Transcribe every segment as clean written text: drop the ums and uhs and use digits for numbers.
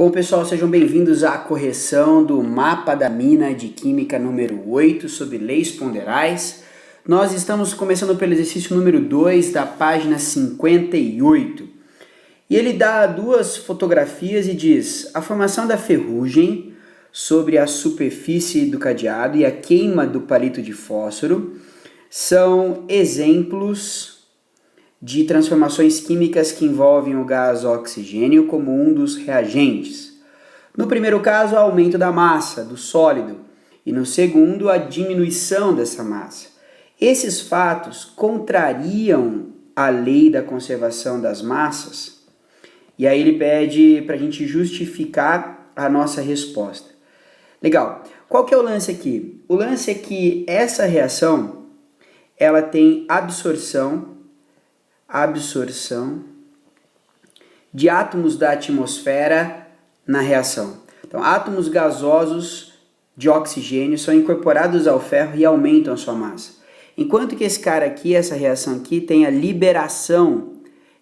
Bom, pessoal, sejam bem-vindos à correção do mapa da mina de química número 8 sobre leis ponderais. Nós estamos começando pelo exercício número 2 da página 58. E ele dá duas fotografias e diz: a formação da ferrugem sobre a superfície do cadeado e a queima do palito de fósforo são exemplos de transformações químicas que envolvem o gás oxigênio como um dos reagentes. No primeiro caso, o aumento da massa do sólido e no segundo, a diminuição dessa massa. Esses fatos contrariam a lei da conservação das massas, e aí ele pede para a gente justificar a nossa resposta. Legal. Qual que é o lance aqui? O lance é que essa reação ela tem absorção de átomos da atmosfera na reação. Então, átomos gasosos de oxigênio são incorporados ao ferro e aumentam a sua massa. Enquanto que esse cara aqui, essa reação aqui, tem a liberação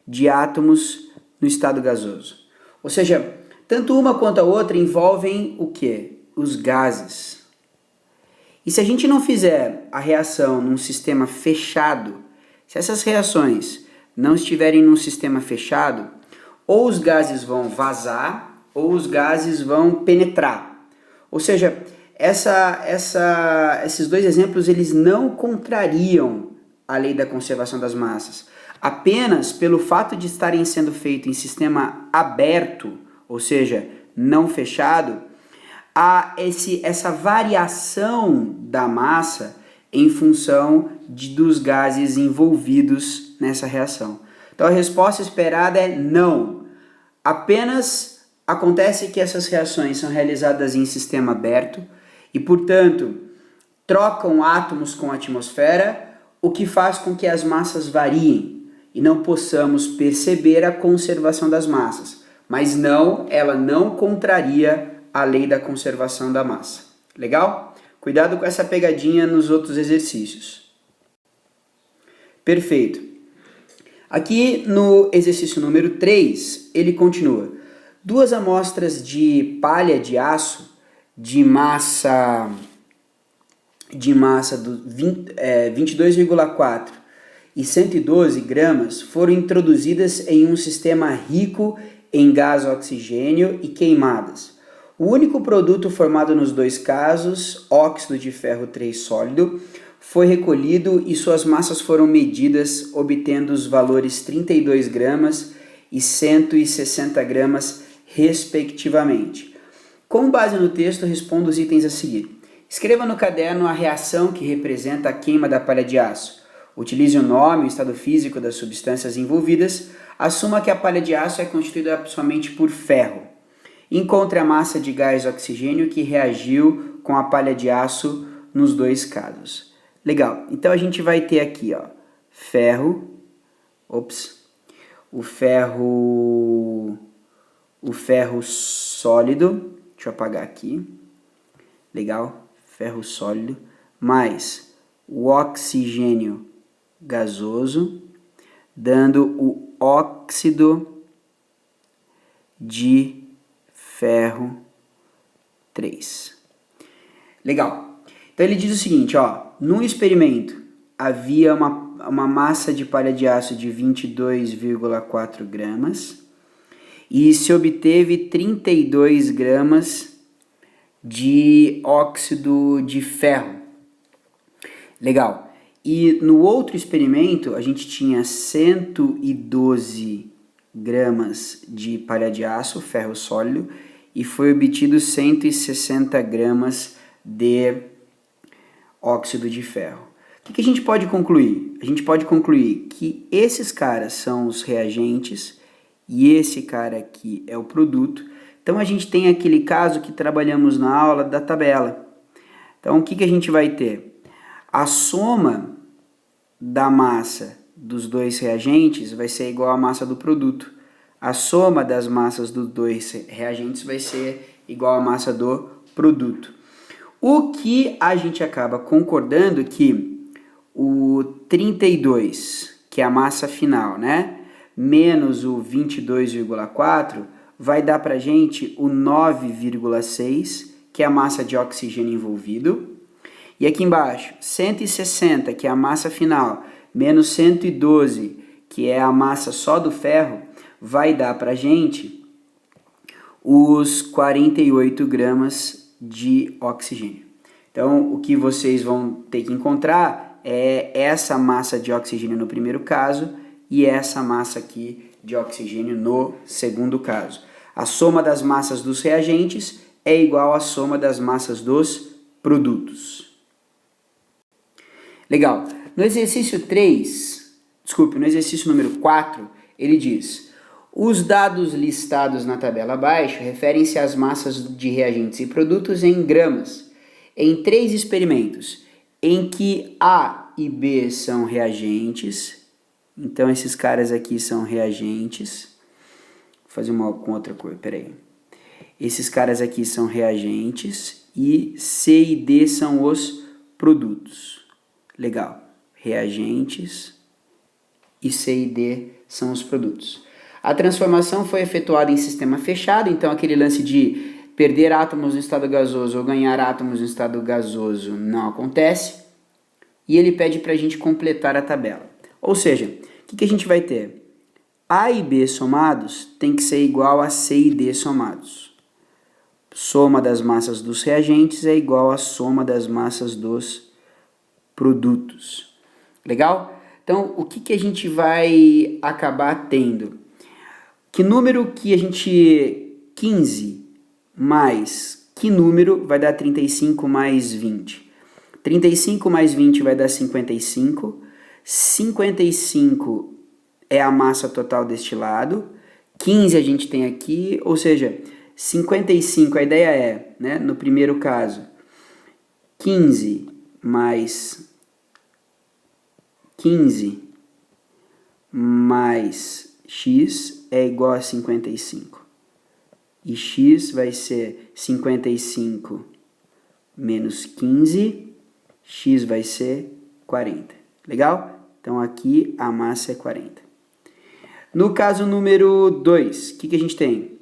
de átomos no estado gasoso. Ou seja, tanto uma quanto a outra envolvem o quê? Os gases. E se a gente não fizer a reação num sistema fechado, se essas reações não estiverem num sistema fechado, ou os gases vão vazar, ou os gases vão penetrar. Ou seja, esses dois exemplos eles não contrariam a lei da conservação das massas. Apenas pelo fato de estarem sendo feitos em sistema aberto, ou seja, não fechado, há essa variação da massa em função dos gases envolvidos nessa reação. Então a resposta esperada é não. Apenas acontece que essas reações são realizadas em sistema aberto e, portanto, trocam átomos com a atmosfera, o que faz com que as massas variem e não possamos perceber a conservação das massas. Mas não, ela não contraria a lei da conservação da massa. Legal? Cuidado com essa pegadinha nos outros exercícios. Perfeito. Aqui no exercício número 3, ele continua. 2 amostras de palha de aço de massa 22,4 e 112 gramas foram introduzidas em um sistema rico em gás oxigênio e queimadas. O único produto formado nos dois casos, óxido de ferro 3 sólido, foi recolhido e suas massas foram medidas, obtendo os valores 32 gramas e 160 gramas, respectivamente. Com base no texto, responda os itens a seguir. Escreva no caderno a reação que representa a queima da palha de aço. Utilize o nome e o estado físico das substâncias envolvidas. Assuma que a palha de aço é constituída somente por ferro. Encontre a massa de gás oxigênio que reagiu com a palha de aço nos dois casos. Legal, então a gente vai ter aqui, ó, o ferro sólido, deixa eu apagar aqui, legal, ferro sólido, mais o oxigênio gasoso, dando o óxido de ferro 3. Legal. Então ele diz o seguinte, ó, num experimento havia uma massa de palha de aço de 22,4 gramas e se obteve 32 gramas de óxido de ferro. Legal. E no outro experimento a gente tinha 112 gramas de palha de aço, ferro sólido, e foi obtido 160 gramas de óxido de ferro. O que a gente pode concluir? A gente pode concluir que esses caras são os reagentes e esse cara aqui é o produto. Então a gente tem aquele caso que trabalhamos na aula da tabela. Então o que a gente vai ter? A soma da massa dos dois reagentes vai ser igual à massa do produto. A soma das massas dos dois reagentes vai ser igual à massa do produto. O que a gente acaba concordando que o 32, que é a massa final, né, menos o 22,4, vai dar para a gente o 9,6, que é a massa de oxigênio envolvido. E aqui embaixo, 160, que é a massa final, menos 112, que é a massa só do ferro, vai dar para a gente os 48 gramas de oxigênio. Então, o que vocês vão ter que encontrar é essa massa de oxigênio no primeiro caso e essa massa aqui de oxigênio no segundo caso. A soma das massas dos reagentes é igual à soma das massas dos produtos. Legal. No exercício no exercício número 4, ele diz: os dados listados na tabela abaixo referem-se às massas de reagentes e produtos em gramas, em 3 experimentos, em que A e B são reagentes. Então, esses caras aqui são reagentes. Vou fazer uma com outra cor, peraí. Esses caras aqui são reagentes e C e D são os produtos. Legal. Reagentes e C e D são os produtos. A transformação foi efetuada em sistema fechado, então aquele lance de perder átomos no estado gasoso ou ganhar átomos no estado gasoso não acontece. E ele pede para a gente completar a tabela. Ou seja, o que a gente vai ter? A e B somados tem que ser igual a C e D somados. Soma das massas dos reagentes é igual à soma das massas dos produtos. Legal? Então, o que a gente vai acabar tendo? Que número que a gente... 15 mais que número vai dar 35 mais 20? 35 mais 20 vai dar 55. 55 é a massa total deste lado. 15 a gente tem aqui, ou seja, 55, a ideia é, né, no primeiro caso, 15 mais x é igual a 55. E x vai ser 55 menos 15, x vai ser 40. Legal? Então aqui a massa é 40. No caso número 2, o que a gente tem?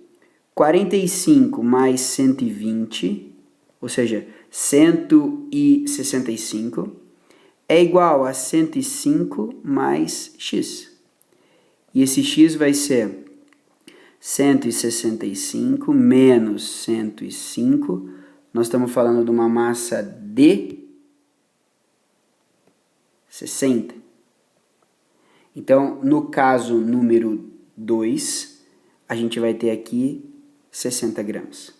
45 mais 120, ou seja, 165, é igual a 105 mais x. E esse x vai ser 165 menos 105. Nós estamos falando de uma massa de 60. Então, no caso número 2, a gente vai ter aqui 60 gramas.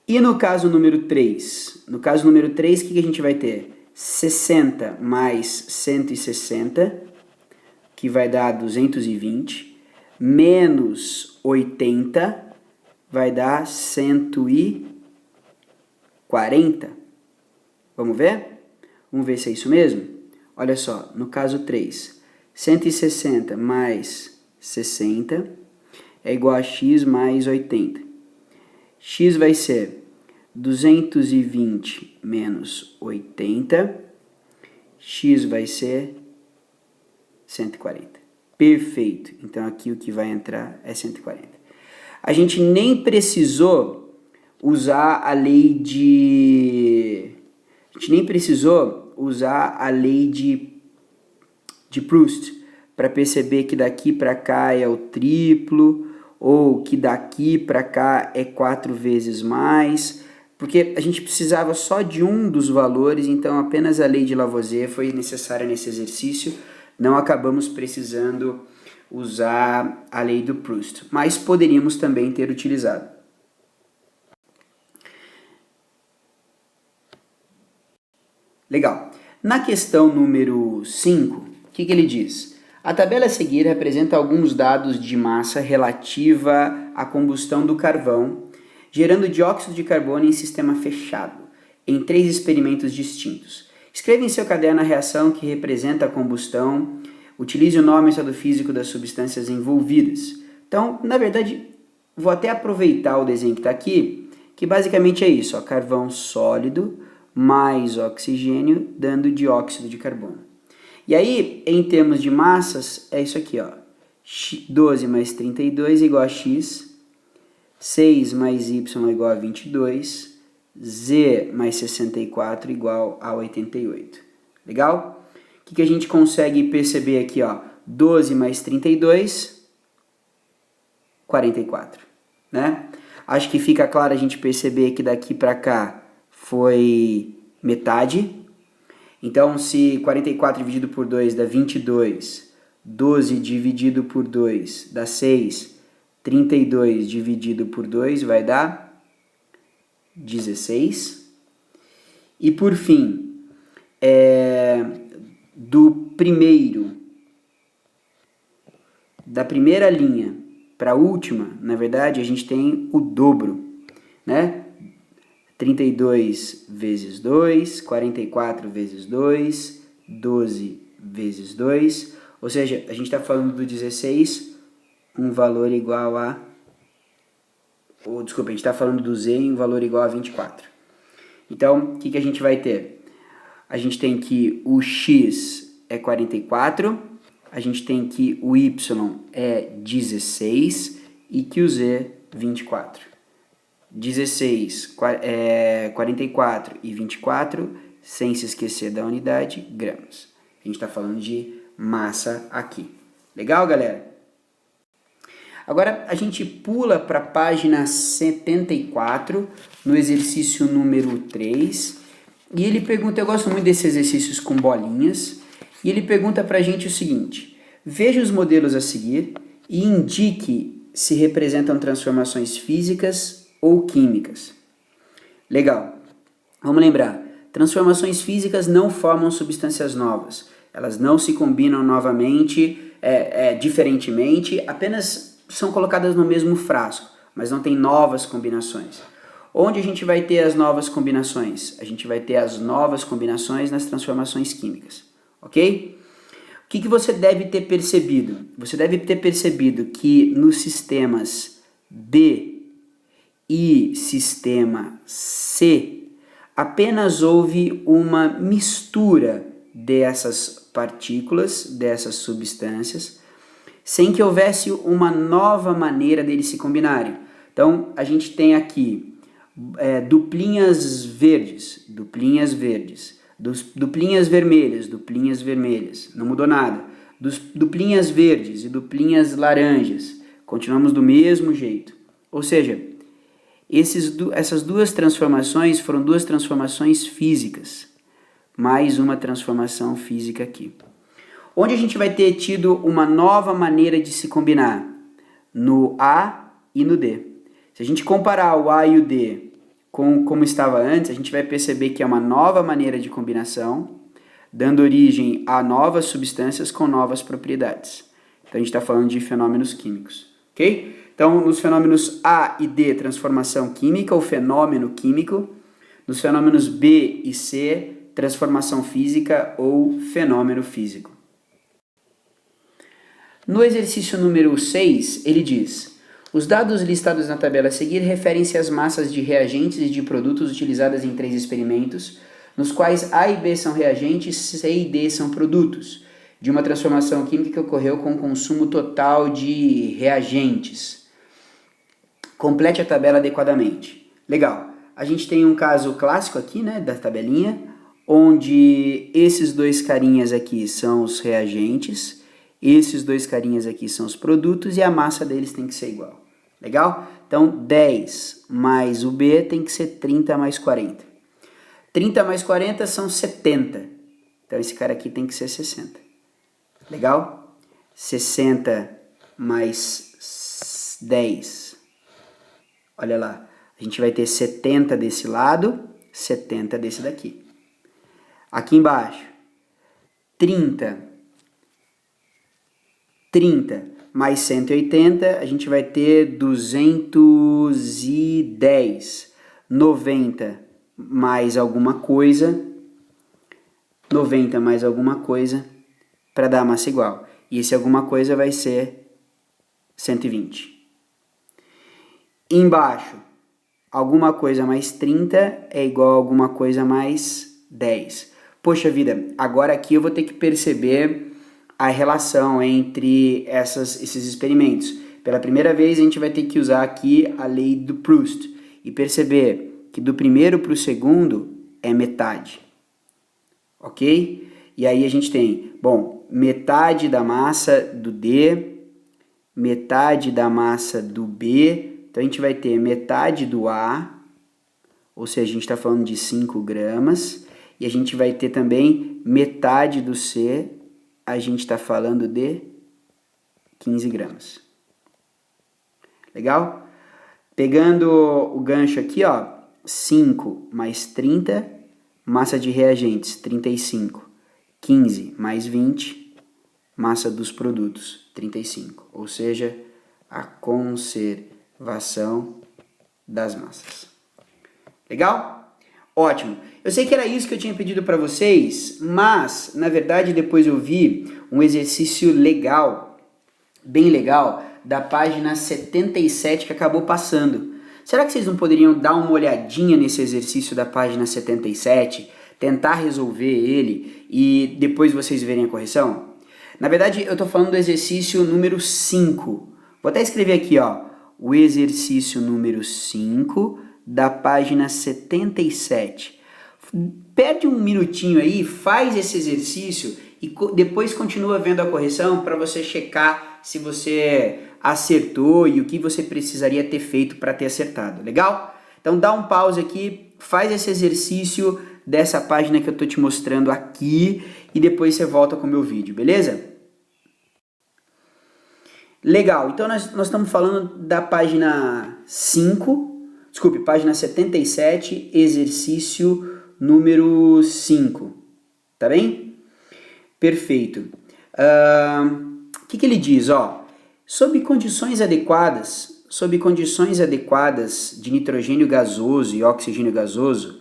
E no caso número 3? No caso número 3, o que a gente vai ter? 60 mais 160, que vai dar 220, menos 80, vai dar 140. Vamos ver? Vamos ver se é isso mesmo? Olha só, no caso 3, 160 mais 60 é igual a x mais 80. X vai ser 220 menos 80, x vai ser 140. Perfeito. Então aqui o que vai entrar é 140. A gente nem precisou usar a lei de... de Proust para perceber que daqui para cá é o triplo ou que daqui para cá é 4 vezes mais, porque a gente precisava só de um dos valores, então apenas a lei de Lavoisier foi necessária nesse exercício. Não acabamos precisando usar a lei do Proust, mas poderíamos também ter utilizado. Legal. Na questão número 5, o que ele diz? A tabela a seguir representa alguns dados de massa relativa à combustão do carvão, gerando dióxido de carbono em sistema fechado, em 3 experimentos distintos. Escreva em seu caderno a reação que representa a combustão. Utilize o nome e estado físico das substâncias envolvidas. Então, na verdade, vou até aproveitar o desenho que está aqui, que basicamente é isso, ó, carvão sólido mais oxigênio dando dióxido de carbono. E aí, em termos de massas, é isso aqui, ó, 12 mais 32 igual a x 6 mais y igual a 22, z mais 64 igual a 88. Legal? O que a gente consegue perceber aqui, ó? 12 mais 32, 44, né? Acho que fica claro a gente perceber que daqui para cá foi metade. Então, se 44 dividido por 2 dá 22, 12 dividido por 2 dá 6, 32 dividido por 2 vai dar 16. E por fim, da primeira linha para a última, na verdade, a gente tem o dobro, né? 32 vezes 2, 44 vezes 2, 12 vezes 2, ou seja, a gente está falando do 16, um valor igual a... desculpa, a gente está falando do z em um valor igual a 24. Então, o que a gente vai ter? A gente tem que o x é 44, a gente tem que o y é 16 e que o z 24. 16, 44 e 24, sem se esquecer da unidade, gramas. A gente está falando de massa aqui. Legal, galera? Agora a gente pula para a página 74, no exercício número 3, e ele pergunta, eu gosto muito desses exercícios com bolinhas, e ele pergunta para a gente o seguinte: veja os modelos a seguir e indique se representam transformações físicas ou químicas. Legal. Vamos lembrar, transformações físicas não formam substâncias novas. Elas não se combinam novamente, diferentemente, apenas são colocadas no mesmo frasco, mas não tem novas combinações. Onde a gente vai ter as novas combinações? A gente vai ter as novas combinações nas transformações químicas, ok? O que você deve ter percebido? Você deve ter percebido que nos sistemas B e sistema C, apenas houve uma mistura dessas partículas, dessas substâncias, sem que houvesse uma nova maneira deles se combinarem. Então, a gente tem aqui duplinhas verdes, duplinhas vermelhas, não mudou nada. Duplinhas verdes e duplinhas laranjas, continuamos do mesmo jeito. Ou seja, essas duas transformações foram duas transformações físicas, mais uma transformação física aqui. Onde a gente vai ter tido uma nova maneira de se combinar? No A e no D. Se a gente comparar o A e o D com como estava antes, a gente vai perceber que é uma nova maneira de combinação, dando origem a novas substâncias com novas propriedades. Então a gente está falando de fenômenos químicos, ok? Então, nos fenômenos A e D, transformação química ou fenômeno químico. Nos fenômenos B e C, transformação física ou fenômeno físico. No exercício número 6, ele diz: os dados listados na tabela a seguir referem-se às massas de reagentes e de produtos utilizadas em 3 experimentos, nos quais A e B são reagentes, C e D são produtos, de uma transformação química que ocorreu com o consumo total de reagentes. Complete a tabela adequadamente. Legal. A gente tem um caso clássico aqui, né, da tabelinha, onde esses dois carinhas aqui são os reagentes, esses dois carinhas aqui são os produtos e a massa deles tem que ser igual. Legal? Então, 10 mais o B tem que ser 30 mais 40. 30 mais 40 são 70. Então, esse cara aqui tem que ser 60. Legal? 60 mais 10. Olha lá, a gente vai ter 70 desse lado, 70 desse daqui. Aqui embaixo, 30 mais 180, a gente vai ter 210. 90 mais alguma coisa, para dar a massa igual. E esse alguma coisa vai ser 120. Embaixo, alguma coisa mais 30 é igual a alguma coisa mais 10. Poxa vida, agora aqui eu vou ter que perceber a relação entre esses experimentos. Pela primeira vez a gente vai ter que usar aqui a lei do Proust e perceber que do primeiro para o segundo é metade, ok? E aí a gente tem, bom, metade da massa do D, metade da massa do B, então a gente vai ter metade do A, ou seja, a gente está falando de 5 gramas, e a gente vai ter também metade do C, a gente está falando de 15 gramas. Legal? Pegando o gancho aqui, ó, 5 mais 30, massa de reagentes, 35. 15 mais 20, massa dos produtos, 35. Ou seja, a conservação das massas. Legal? Ótimo. Eu sei que era isso que eu tinha pedido para vocês, mas, na verdade, depois eu vi um exercício legal, bem legal, da página 77 que acabou passando. Será que vocês não poderiam dar uma olhadinha nesse exercício da página 77, tentar resolver ele e depois vocês verem a correção? Na verdade, eu estou falando do exercício número 5. Vou até escrever aqui, ó, o exercício número 5 da página 77. Perde um minutinho aí, faz esse exercício e depois continua vendo a correção para você checar se você acertou e o que você precisaria ter feito para ter acertado, legal? Então dá um pause aqui, faz esse exercício dessa página que eu estou te mostrando aqui e depois você volta com o meu vídeo, beleza? Legal, então nós estamos falando da página 5, desculpe, página 77, exercício número 5, tá bem? Perfeito. O que ele diz, ó? Sob condições adequadas de nitrogênio gasoso e oxigênio gasoso,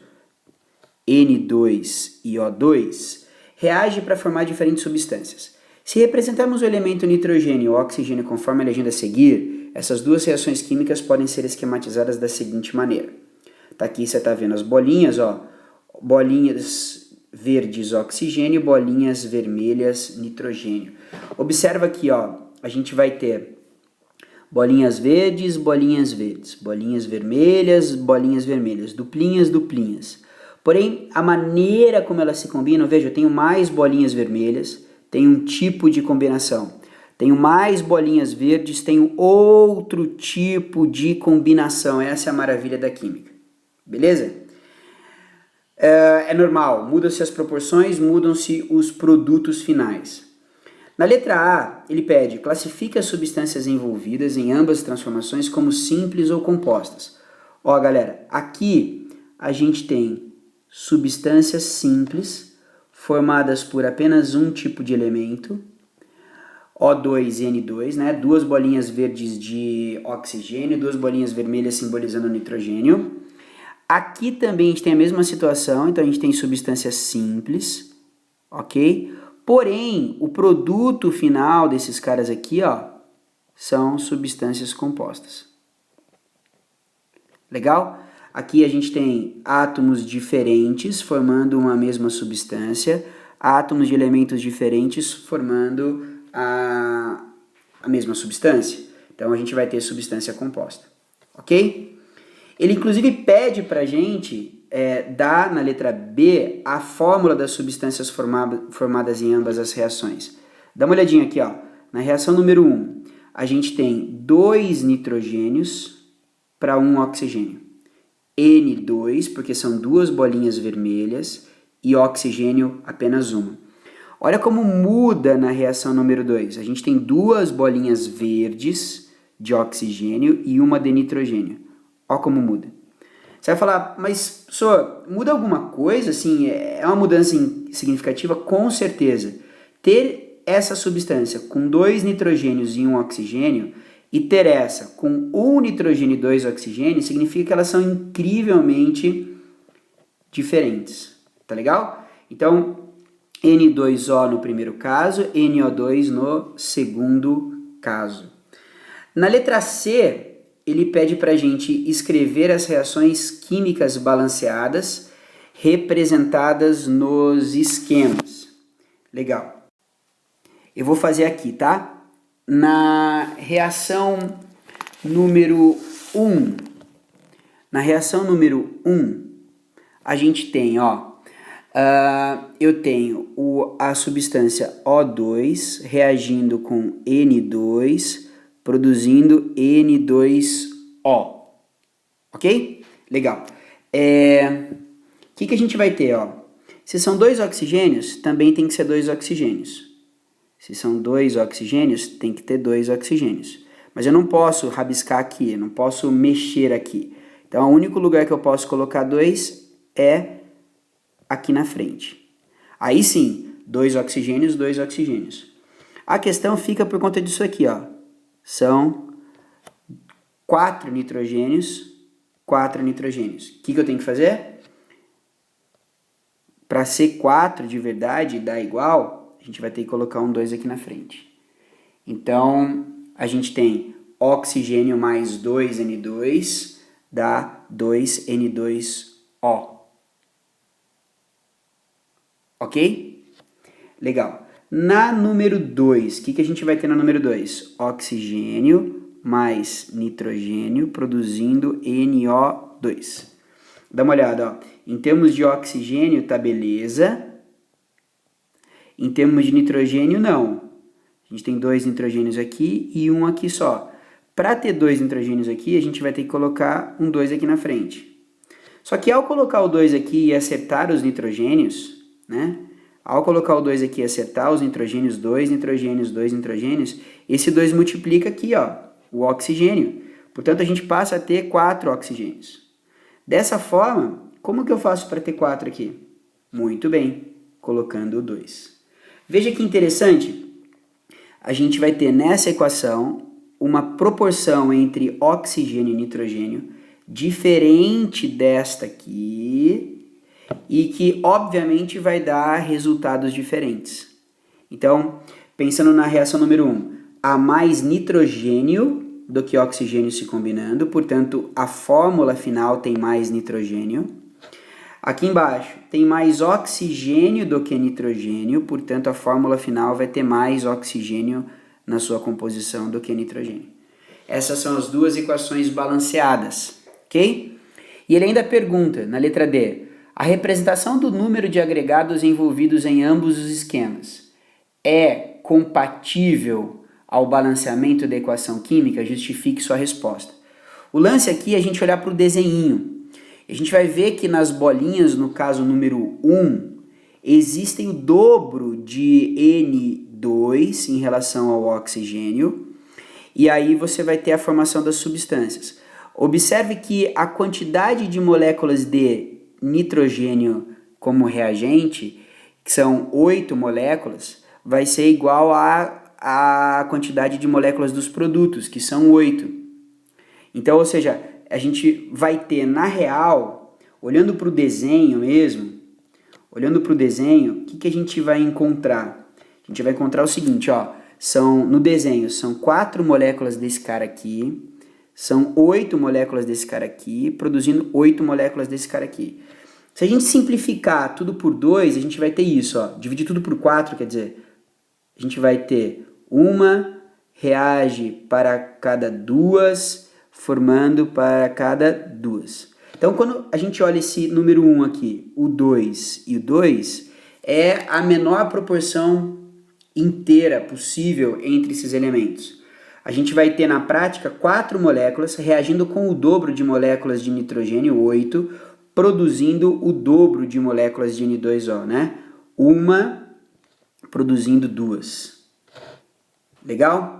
N2 e O2, reage para formar diferentes substâncias. Se representarmos o elemento nitrogênio e o oxigênio conforme a legenda a seguir, essas duas reações químicas podem ser esquematizadas da seguinte maneira. Tá aqui, você está vendo as bolinhas, ó, bolinhas verdes oxigênio, bolinhas vermelhas nitrogênio. Observa aqui, ó, a gente vai ter bolinhas verdes, bolinhas verdes, bolinhas vermelhas, duplinhas, duplinhas. Porém, a maneira como elas se combinam, veja, eu tenho mais bolinhas vermelhas, tenho um tipo de combinação. Tenho mais bolinhas verdes, tenho outro tipo de combinação. Essa é a maravilha da química. Beleza? É normal, mudam-se as proporções, mudam-se os produtos finais. Na letra A, ele pede, classifique as substâncias envolvidas em ambas as transformações como simples ou compostas. Ó, galera, aqui a gente tem substâncias simples, formadas por apenas um tipo de elemento, O2 e N2, né? Duas bolinhas verdes de oxigênio, duas bolinhas vermelhas simbolizando nitrogênio. Aqui também a gente tem a mesma situação, então a gente tem substâncias simples, ok? Porém, o produto final desses caras aqui, ó, são substâncias compostas. Legal? Aqui a gente tem átomos diferentes formando uma mesma substância, átomos de elementos diferentes formando a mesma substância. Então a gente vai ter substância composta, ok? Ele inclusive pede para a gente dar na letra B a fórmula das substâncias formadas em ambas as reações. Dá uma olhadinha aqui, ó. Na reação número 1, a gente tem 2 nitrogênios para 1 oxigênio. N2, porque são duas bolinhas vermelhas, e oxigênio apenas uma. Olha como muda na reação número 2. A gente tem duas bolinhas verdes de oxigênio e uma de nitrogênio. Olha como muda. Você vai falar, mas, professor, muda alguma coisa? Assim, é uma mudança significativa? Com certeza. Ter essa substância com 2 nitrogênios e 1 oxigênio e ter essa com 1 nitrogênio e 2 oxigênios significa que elas são incrivelmente diferentes. Tá legal? Então, N2O no primeiro caso, NO2 no segundo caso. Na letra C, ele pede para a gente escrever as reações químicas balanceadas representadas nos esquemas. Legal. Eu vou fazer aqui, tá? na reação número 1, a gente tem, ó, eu tenho a substância O2 reagindo com N2, produzindo N2O, ok? Legal. Que a gente vai ter, ó? Se são 2 oxigênios, também tem que ser 2 oxigênios. Se são 2 oxigênios, tem que ter 2 oxigênios. Mas eu não posso rabiscar aqui, eu não posso mexer aqui. Então, o único lugar que eu posso colocar 2 é aqui na frente. Aí sim, 2 oxigênios, 2 oxigênios. A questão fica por conta disso aqui, ó. São 4 nitrogênios, 4 nitrogênios. O que eu tenho que fazer? Para ser 4 de verdade e dar igual, a gente vai ter que colocar um 2 aqui na frente. Então, a gente tem oxigênio mais 2N2 dá 2N2O. Ok? Legal. Na número 2, o que a gente vai ter na número 2? Oxigênio mais nitrogênio produzindo NO2. Dá uma olhada, ó. Em termos de oxigênio, tá beleza. Em termos de nitrogênio, não. A gente tem 2 nitrogênios aqui e um aqui só. Para ter 2 nitrogênios aqui, a gente vai ter que colocar um 2 aqui na frente. Só que ao colocar o 2 aqui e acertar os nitrogênios, né? Ao colocar o 2 aqui e acertar os nitrogênios, 2 nitrogênios, 2 nitrogênios, esse 2 multiplica aqui, ó, o oxigênio. Portanto, a gente passa a ter 4 oxigênios. Dessa forma, como que eu faço para ter 4 aqui? Muito bem, colocando o 2. Veja que interessante, a gente vai ter nessa equação uma proporção entre oxigênio e nitrogênio diferente desta aqui e que, obviamente, vai dar resultados diferentes. Então, pensando na reação número 1, há mais nitrogênio do que oxigênio se combinando, portanto, a fórmula final tem mais nitrogênio. Aqui embaixo, tem mais oxigênio do que nitrogênio, portanto, a fórmula final vai ter mais oxigênio na sua composição do que nitrogênio. Essas são as duas equações balanceadas, ok? E ele ainda pergunta, na letra D, a representação do número de agregados envolvidos em ambos os esquemas é compatível ao balanceamento da equação química? Justifique sua resposta. O lance aqui é a gente olhar para o desenho. A gente vai ver que nas bolinhas, no caso número 1, existem o dobro de N2 em relação ao oxigênio, e aí você vai ter a formação das substâncias. Observe que a quantidade de moléculas de nitrogênio como reagente, que são 8 moléculas, vai ser igual à quantidade de moléculas dos produtos, que são 8. Então, ou seja, a gente vai ter, na real, olhando para o desenho mesmo, o que a gente vai encontrar? A gente vai encontrar o seguinte, ó, no desenho, são 4 moléculas desse cara aqui, são 8 moléculas desse cara aqui, produzindo 8 moléculas desse cara aqui. Se a gente simplificar tudo por 2, a gente vai ter isso, ó, dividir tudo por 4, quer dizer, a gente vai ter uma reage para cada 2, formando para cada 2. Então, quando a gente olha esse número 1 aqui, o 2 e o 2, é a menor proporção inteira possível entre esses elementos. A gente vai ter na prática 4 moléculas reagindo com o dobro de moléculas de nitrogênio, 8, produzindo o dobro de moléculas de N2O, né? Uma produzindo 2. Legal?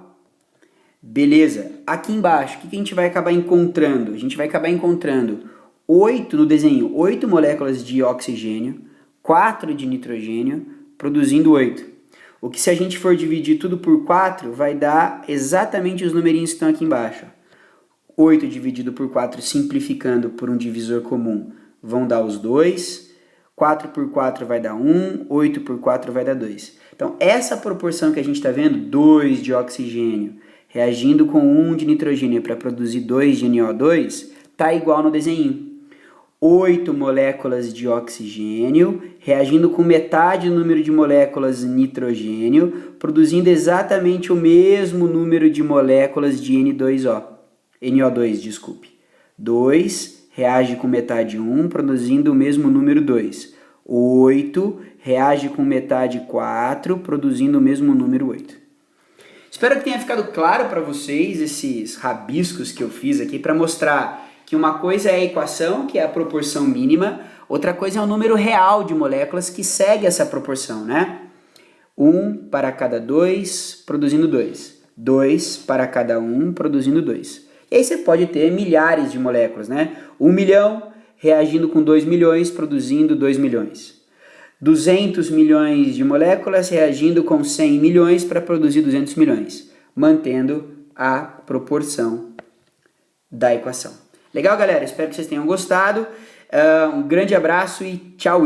Beleza. Aqui embaixo, o que a gente vai acabar encontrando? A gente vai acabar encontrando 8 no desenho, 8 moléculas de oxigênio, 4 de nitrogênio, produzindo 8. O que, se a gente for dividir tudo por 4, vai dar exatamente os numerinhos que estão aqui embaixo. 8 dividido por 4, simplificando por um divisor comum, vão dar os 2. 4 por 4 vai dar 1, 8 por 4 vai dar 2. Então, essa proporção que a gente está vendo, 2 de oxigênio reagindo com 1 de nitrogênio para produzir 2 de NO2, está igual no desenho. 8 moléculas de oxigênio, reagindo com metade do número de moléculas de nitrogênio, produzindo exatamente o mesmo número de moléculas de NO2, desculpe. 2 reage com metade 1, produzindo o mesmo número 2. 8 reage com metade 4, produzindo o mesmo número 8. Espero que tenha ficado claro para vocês esses rabiscos que eu fiz aqui para mostrar que uma coisa é a equação, que é a proporção mínima, outra coisa é o número real de moléculas que segue essa proporção, né? 1 para cada 2, produzindo 2. 2 para cada 1, produzindo 2. E aí você pode ter milhares de moléculas, né? 1 milhão reagindo com 2 milhões, produzindo 2 milhões. 200 milhões de moléculas reagindo com 100 milhões para produzir 200 milhões, mantendo a proporção da equação. Legal, galera? Espero que vocês tenham gostado. Um grande abraço e tchau!